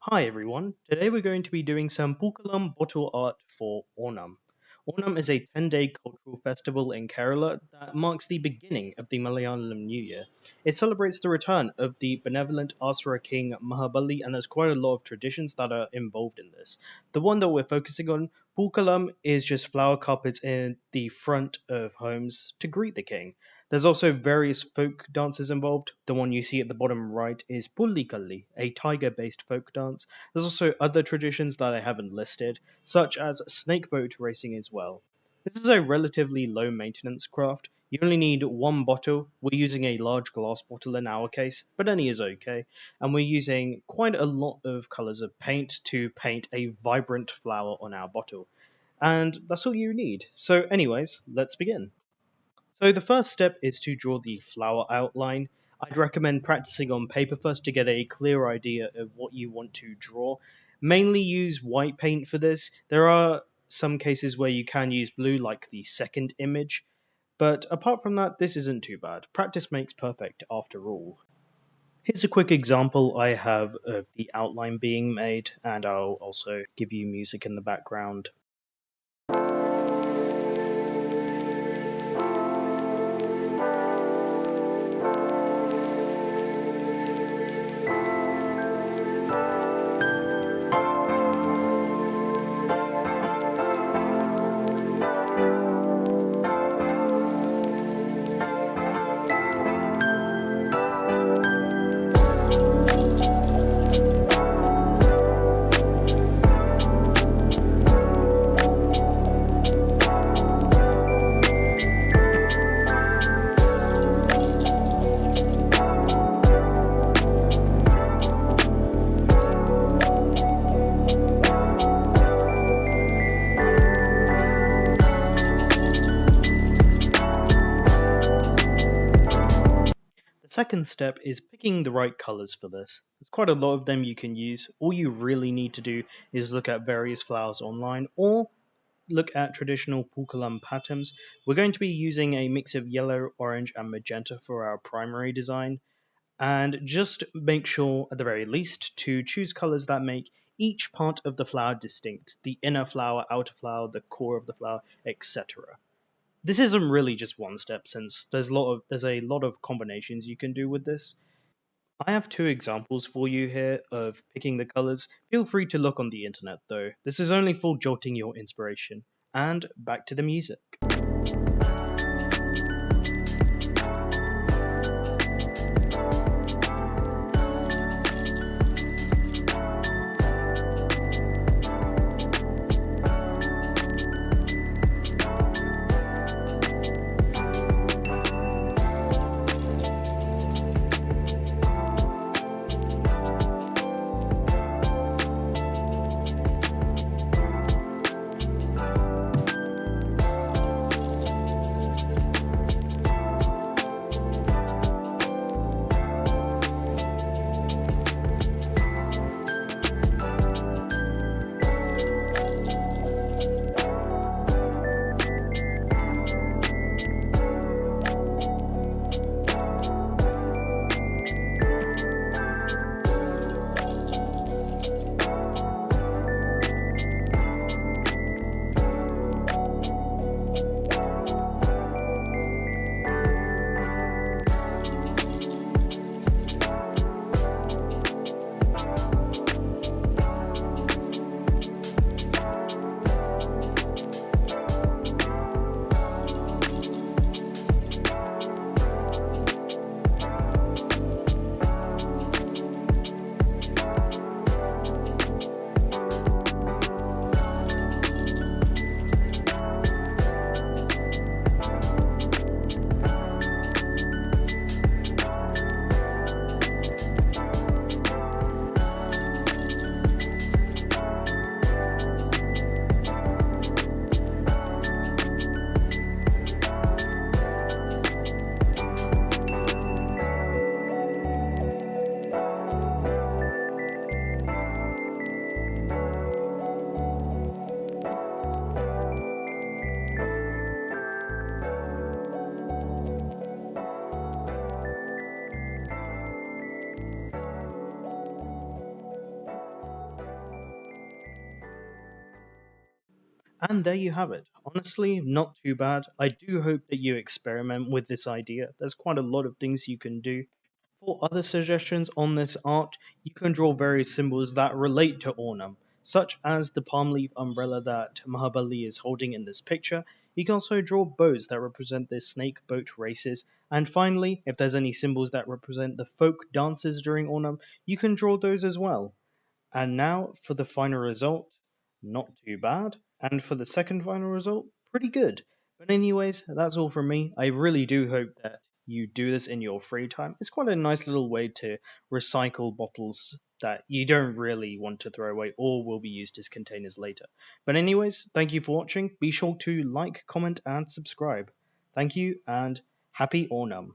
Hi everyone, today we're going to be doing some pookkalam bottle art for Onam. Onam is a 10-day cultural festival in Kerala that marks the beginning of the Malayalam New Year. It celebrates the return of the benevolent Asura king Mahabali, and there's quite a lot of traditions that are involved in this. The one that we're focusing on, pookkalam, is just flower carpets in the front of homes to greet the king. There's also various folk dances involved. The one you see at the bottom right is Pullikalli, a tiger-based folk dance. There's also other traditions that I haven't listed, such as snakeboat racing as well. This is a relatively low maintenance craft. You only need one bottle. We're using a large glass bottle in our case, but any is okay. And we're using quite a lot of colours of paint to paint a vibrant flower on our bottle. And that's all you need. So, anyways, let's begin. So the first step is to draw the flower outline. I'd recommend practicing on paper first to get a clear idea of what you want to draw. Mainly use white paint for this. There are some cases where you can use blue, like the second image, but apart from that, this isn't too bad. Practice makes perfect after all. Here's a quick example I have of the outline being made, and I'll also give you music in the background. The second step is picking the right colors for this. There's quite a lot of them you can use. All you really need to do is look at various flowers online or look at traditional pookkalam patterns. We're going to be using a mix of yellow, orange, and magenta for our primary design. And just make sure, at the very least, to choose colors that make each part of the flower distinct: the inner flower, outer flower, the core of the flower, etc. This isn't really just one step, since there's a lot of combinations you can do with this. I have two examples for you here of picking the colors. Feel free to look on the internet though. This is only for jotting your inspiration. And back to the music. And there you have it. Honestly, not too bad. I do hope that you experiment with this idea. There's quite a lot of things you can do. For other suggestions on this art, you can draw various symbols that relate to Onam, such as the palm leaf umbrella that Mahabali is holding in this picture. You can also draw bows that represent the snake boat races. And finally, if there's any symbols that represent the folk dances during Onam, you can draw those as well. And now for the final result, not too bad. And for the second final result, pretty good. But, anyways, that's all from me. I really do hope that you do this in your free time. It's quite a nice little way to recycle bottles that you don't really want to throw away or will be used as containers later. But, anyways, thank you for watching. Be sure to like, comment, and subscribe. Thank you, and happy Onam.